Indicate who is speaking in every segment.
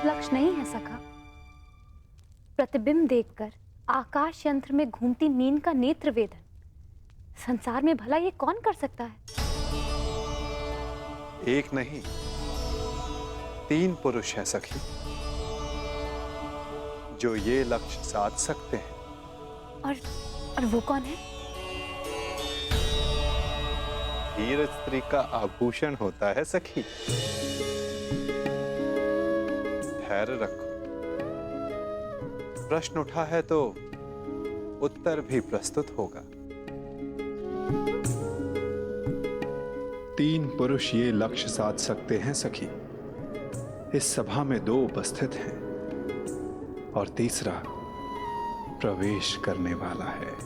Speaker 1: लक्ष्य नहीं है सखा। प्रतिबिंब देखकर आकाश यंत्र में घूमती मीन का नेत्र वेदन संसार में भला ये कौन कर सकता है?
Speaker 2: एक नहीं, 3 पुरुष हैं सखी, जो ये लक्ष्य साध सकते हैं।
Speaker 1: और वो कौन है?
Speaker 2: वीर स्त्री का आभूषण होता है सखी। धैर्य रखो, प्रश्न उठा है तो उत्तर भी प्रस्तुत होगा। 3 पुरुष ये लक्ष्य साध सकते हैं सखी। इस सभा में 2 उपस्थित हैं और तीसरा प्रवेश करने वाला है।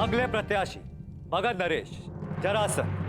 Speaker 3: अगले प्रत्याशी मगध नरेश जरासंध।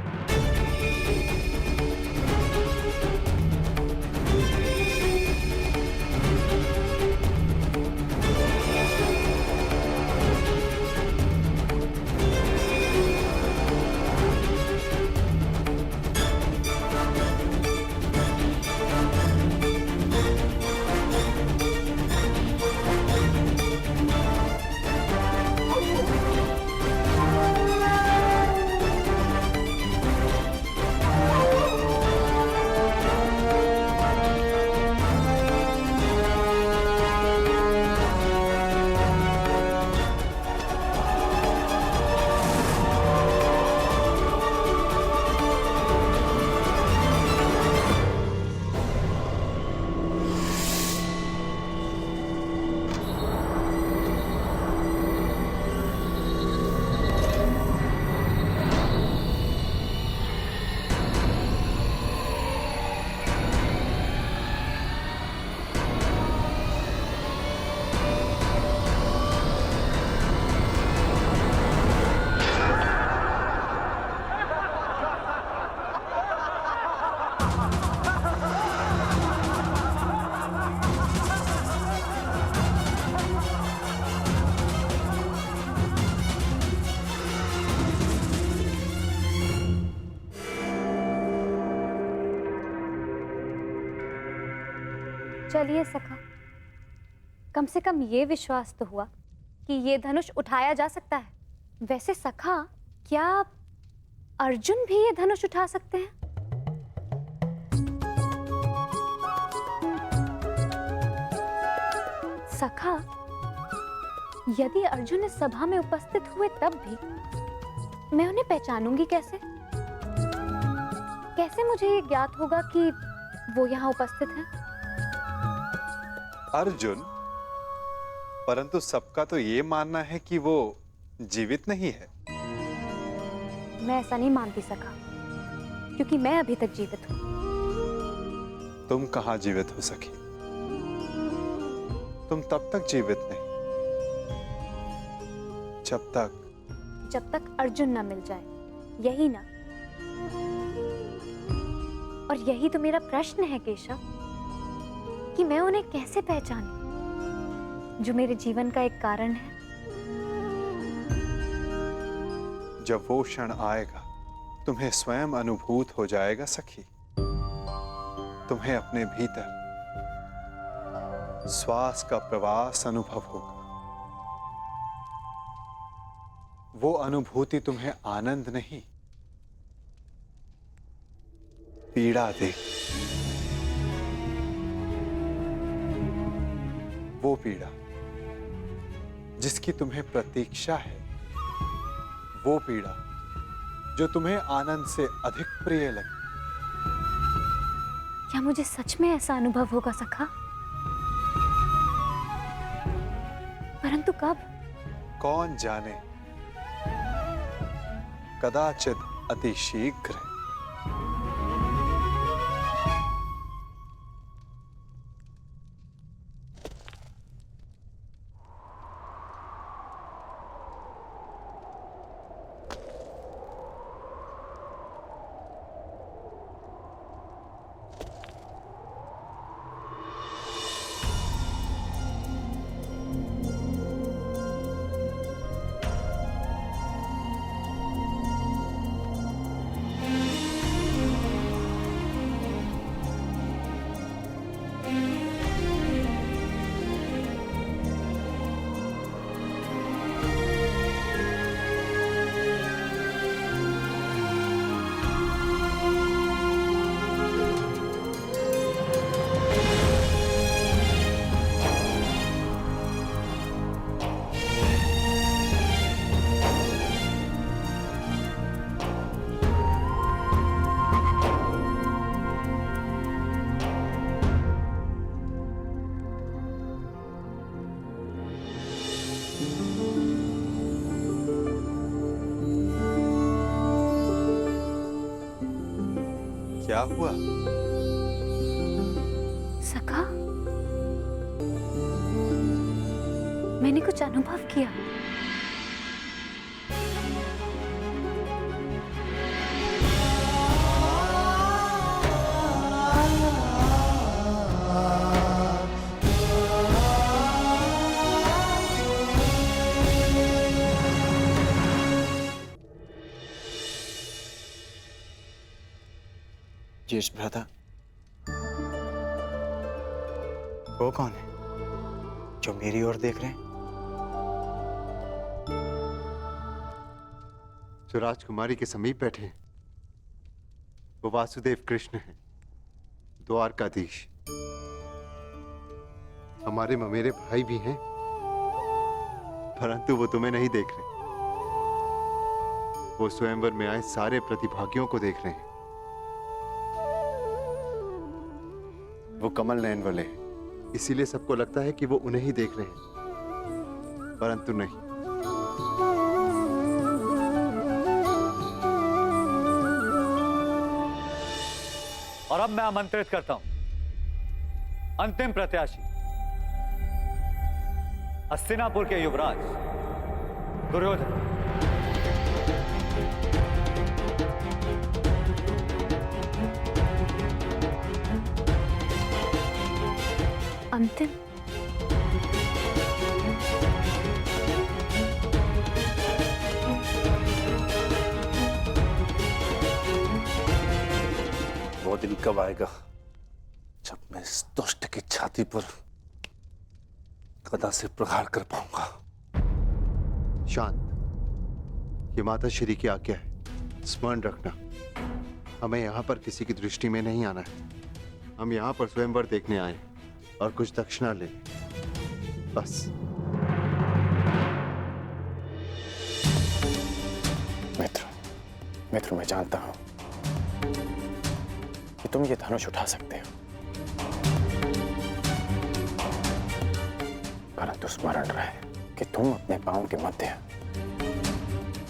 Speaker 1: चलिए सखा, कम से कम ये विश्वास तो हुआ कि ये धनुष उठाया जा सकता है। वैसे सखा, क्या अर्जुन भी ये धनुष उठा सकते हैं? सखा, यदि अर्जुन इस सभा में उपस्थित हुए तब भी मैं उन्हें पहचानूंगी कैसे? कैसे मुझे ये ज्ञात होगा कि वो यहाँ उपस्थित हैं?
Speaker 2: अर्जुन, परंतु सबका तो ये मानना है कि वो जीवित नहीं है।
Speaker 1: मैं ऐसा नहीं मानती सखा, क्योंकि मैं अभी तक जीवित हूं।
Speaker 2: तुम कहां जीवित हो सखी? तुम तब तक जीवित नहीं जब
Speaker 1: तक अर्जुन ना मिल जाए, यही ना? और यही तो मेरा प्रश्न है केशव, कि मैं उन्हें कैसे पहचानूं, जो मेरे जीवन का एक कारण है।
Speaker 2: जब वो क्षण आएगा, तुम्हें स्वयं अनुभूत हो जाएगा सखी। तुम्हें अपने भीतर श्वास का प्रवास अनुभव होगा। वो अनुभूति तुम्हें आनंद नहीं, पीड़ा देगी। वो पीड़ा जिसकी तुम्हें प्रतीक्षा है, वो पीड़ा जो तुम्हें आनंद से अधिक प्रिय लगे।
Speaker 1: क्या मुझे सच में ऐसा अनुभव होगा सखा? परंतु कब?
Speaker 2: कौन जाने, कदाचित अति शीघ्र।
Speaker 4: हुआ?
Speaker 1: सखा, मैंने कुछ अनुभव किया।
Speaker 4: यश भ्राता, वो कौन है जो मेरी ओर देख रहे हैं?
Speaker 5: जो राजकुमारी के समीप बैठे हैं वो वासुदेव कृष्ण हैं, द्वारकाधीश। हमारे ममेरे भाई भी हैं, परंतु वो तुम्हें नहीं देख रहे। वो स्वयंवर में आए सारे प्रतिभागियों को देख रहे हैं। वो कमल नयन वाले हैं, इसीलिए सबको लगता है कि वो उन्हें ही देख रहे हैं, परंतु नहीं।
Speaker 3: और अब मैं आमंत्रित करता हूं अंतिम प्रत्याशी, हस्तिनापुर के युवराज दुर्योधन।
Speaker 1: अंतिम?
Speaker 6: वो दिन कब आएगा जब मैं इस दुष्ट की छाती पर गदा से प्रहार कर पाऊंगा?
Speaker 5: शांत, ये माता श्री की आज्ञा है, स्मरण रखना। हमें यहाँ पर किसी की दृष्टि में नहीं आना है। हम यहाँ पर स्वयंवर देखने आए हैं और कुछ दक्षिणा लेने, बस।
Speaker 4: मित्र, मैं जानता हूं कि तुम ये धनुष उठा सकते हो, परंतु स्मरण रहे कि तुम अपने पांव के मध्य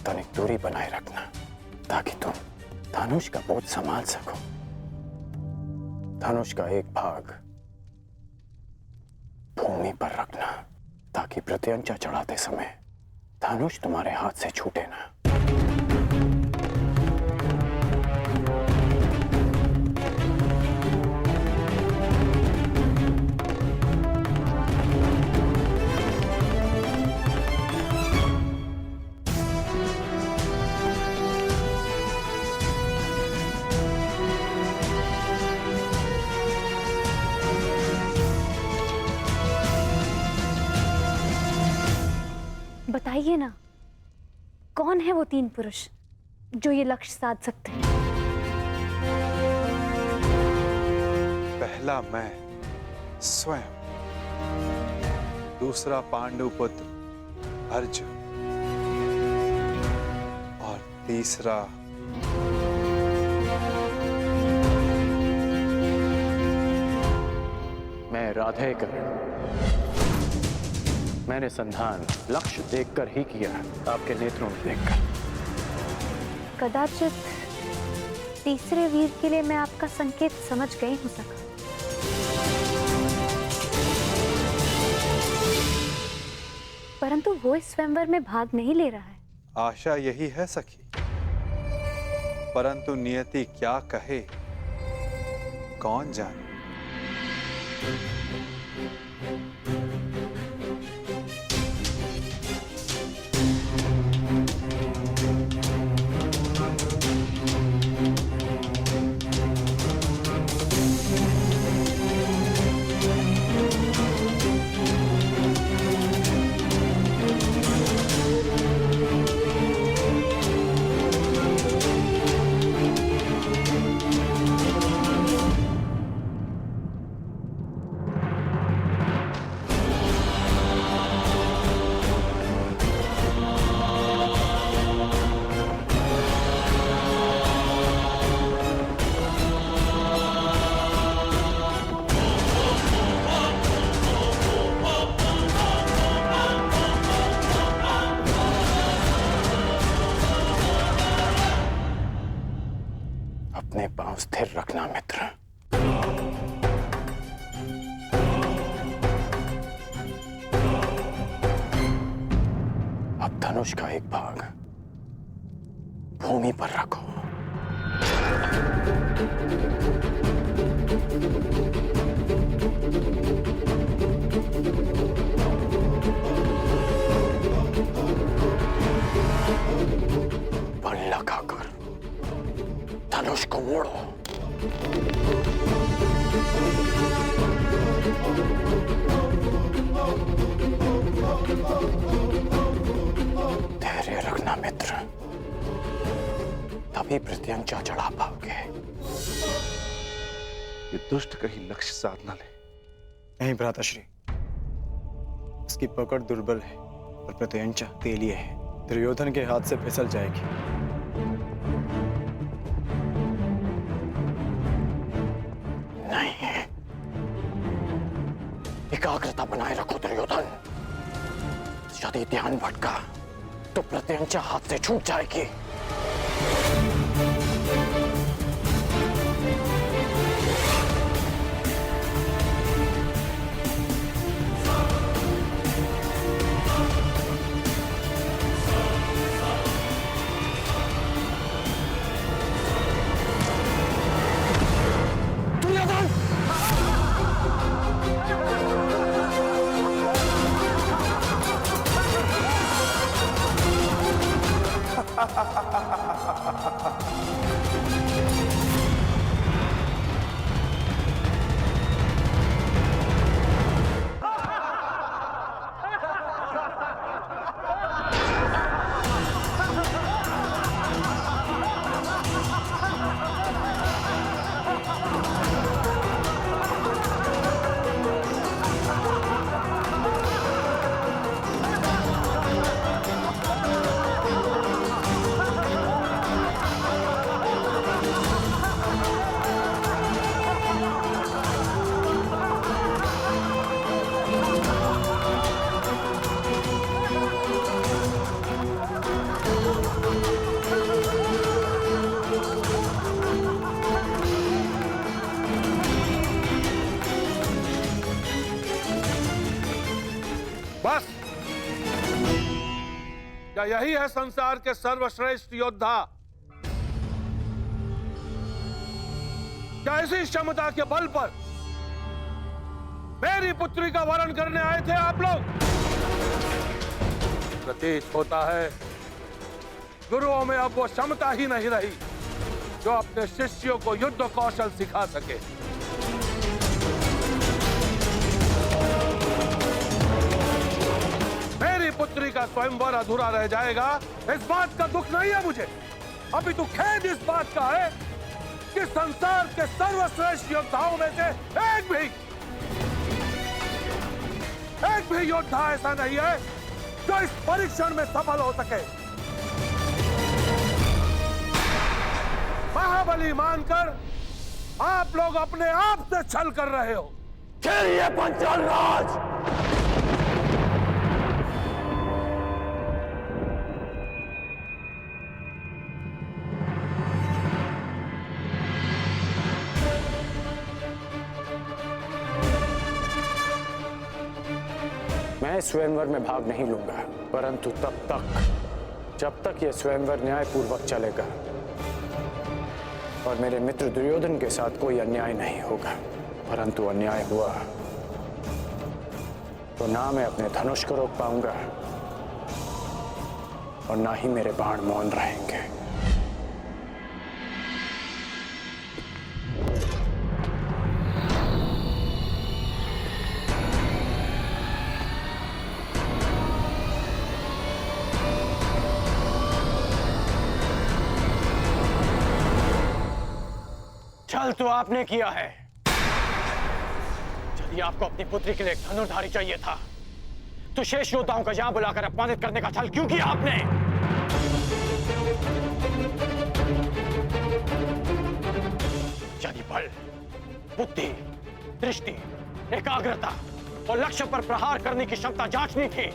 Speaker 4: तनिक दूरी बनाए रखना, ताकि तुम धनुष का बोझ संभाल सको। धनुष का एक भाग भूमि पर रखना, ताकि प्रत्यंचा चढ़ाते समय धनुष तुम्हारे हाथ से छूटे ना।
Speaker 1: बताइए ना, कौन है वो 3 पुरुष जो ये लक्ष्य साध सकते हैं?
Speaker 2: पहला मैं स्वयं, दूसरा पांडु पुत्र अर्जुन और तीसरा
Speaker 4: मैं राधेकर। मैंने संधान लक्ष्य देखकर ही किया, आपके नेत्रों में देखकर।
Speaker 1: कदाचित तीसरे वीर के लिए मैं आपका संकेत समझ गई हूं सखा। परंतु वो इस स्वयंवर में भाग नहीं ले रहा है।
Speaker 2: आशा यही है सखी, परंतु नियति क्या कहे कौन जाने।
Speaker 4: रखना मित्र। अब धनुष का एक भाग भूमि पर रखो। बल लगाकर धनुष को मोड़ो। धैर्य रखना मित्र, तभी प्रत्यंचा चढ़ा पाओगे।
Speaker 6: ये दुष्ट कहीं लक्ष्य साध न ले।
Speaker 7: नहीं भ्राताश्री, उसकी पकड़ दुर्बल है और प्रत्यंचा तेलिए है। दुर्योधन के हाथ से फिसल जाएगी।
Speaker 4: नहीं, एकाग्रता बनाए रखो दुर्योधन। यदि ध्यान भटका तो प्रत्यंचा हाथ से छूट जाएगी।
Speaker 6: बस, क्या यही है संसार के सर्वश्रेष्ठ योद्धा? क्या इसी क्षमता के बल पर मेरी पुत्री का वरण करने आए थे आप लोग? प्रतीत होता है गुरुओं में अब वो क्षमता ही नहीं रही जो अपने शिष्यों को युद्ध कौशल सिखा सके। मेरी पुत्री का स्वयंवर अधूरा रह जाएगा, इस बात का दुख नहीं है मुझे। अभी तो खेद इस बात का है कि संसार के सर्वश्रेष्ठ योद्धाओं में से एक भी योद्धा ऐसा नहीं है जो इस परीक्षण में सफल हो सके। महाबली मानकर आप लोग अपने आप से छल कर रहे हो।
Speaker 4: खेलिए पंचाल राज। मैं स्वयंवर में भाग नहीं लूंगा, परंतु जब तक यह स्वयंवर न्यायपूर्वक चलेगा और मेरे मित्र दुर्योधन के साथ कोई अन्याय नहीं होगा। परंतु अन्याय हुआ तो ना मैं अपने धनुष को रोक पाऊंगा और ना ही मेरे बाण मौन रहेंगे। छल तो आपने किया है। यदि आपको अपनी पुत्री के लिए एक धनुर्धारी चाहिए था तो शेष योद्धाओं का यहां बुलाकर अपमानित करने का छल क्यों किया आपने? यदि बल, बुद्धि, दृष्टि, एकाग्रता और लक्ष्य पर प्रहार करने की क्षमता जांचनी थी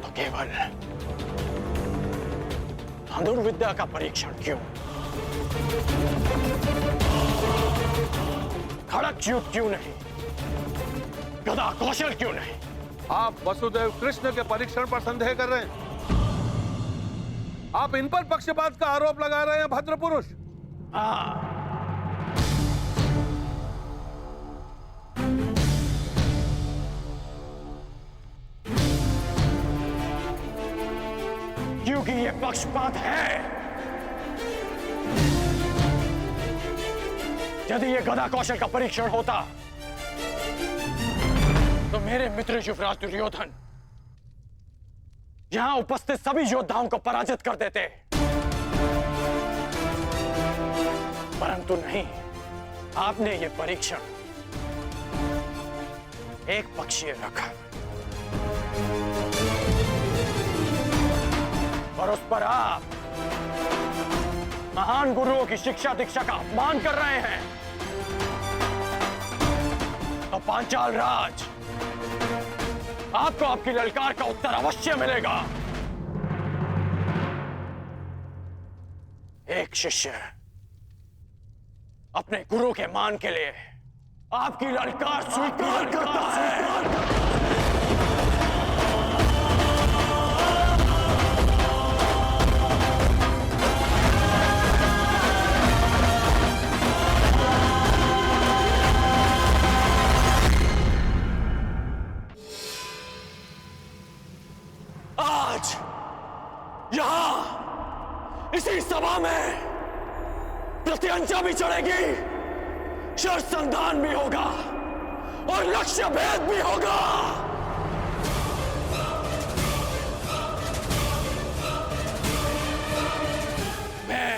Speaker 4: तो केवल धनुर्विद्या का परीक्षण क्यों?
Speaker 7: खड़क युद्ध क्यों नहीं? गदा कौशल क्यों नहीं?
Speaker 6: आप वसुदेव कृष्ण के परीक्षण पर संदेह कर रहे हैं। आप इन पर पक्षपात का आरोप लगा रहे हैं भद्र पुरुष।
Speaker 7: हाँ, क्योंकि ये पक्षपात है। यदि ये गदा कौशल का परीक्षण होता तो मेरे मित्र युवराज दुर्योधन यहां उपस्थित सभी योद्धाओं को पराजित कर देते, परंतु नहीं, आपने ये परीक्षण एक पक्षीय रखा और उस पर आप महान गुरुओं की शिक्षा दीक्षा का अपमान कर रहे हैं। तो पांचाल राज, आपको आपकी ललकार का उत्तर अवश्य मिलेगा। एक शिष्य अपने गुरु के मान के लिए आपकी ललकार स्वीकार करता है। आज यहां इसी सभा में प्रत्यंचा भी चढ़ेगी, शस्त्र संधान भी होगा और लक्ष्य भेद भी होगा। मैं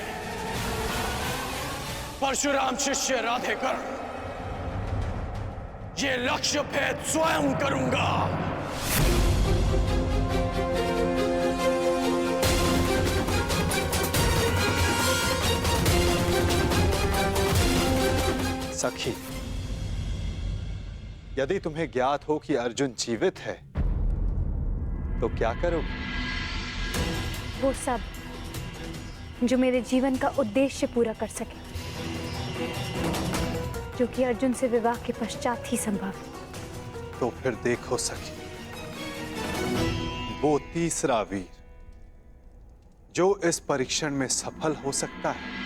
Speaker 7: परशुराम शिष्य राधेकर ये लक्ष्य भेद स्वयं करूंगा।
Speaker 2: सखी, यदि तुम्हें ज्ञात हो कि अर्जुन जीवित है तो क्या करोगे?
Speaker 1: वो सब जो मेरे जीवन का उद्देश्य पूरा कर सके, जो कि अर्जुन से विवाह के पश्चात ही संभव है।
Speaker 2: तो फिर देखो सखी, वो तीसरा वीर जो इस परीक्षण में सफल हो सकता है,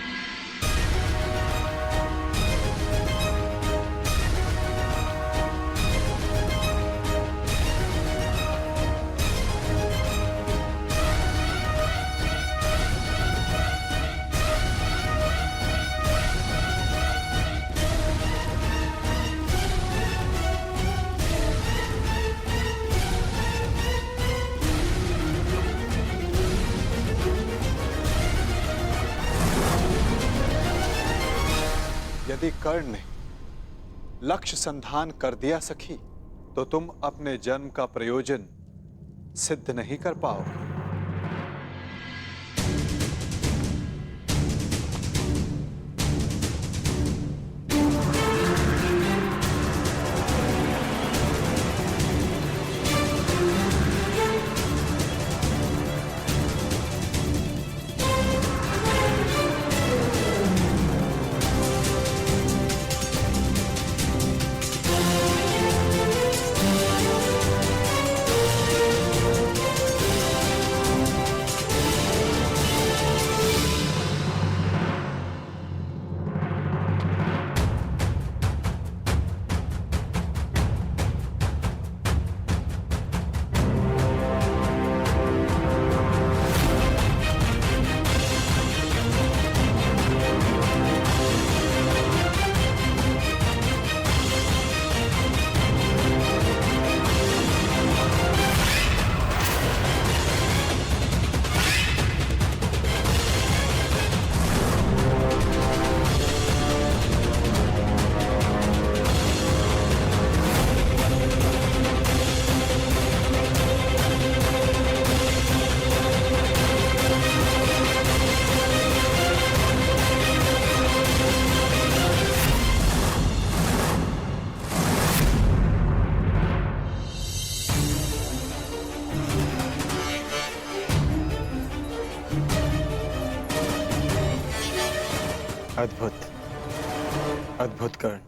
Speaker 2: यदि कर्ण ने लक्ष्य संधान कर दिया सखी, तो तुम अपने जन्म का प्रयोजन सिद्ध नहीं कर पाओगे।
Speaker 4: अद्भुत, अद्भुत कर्ण।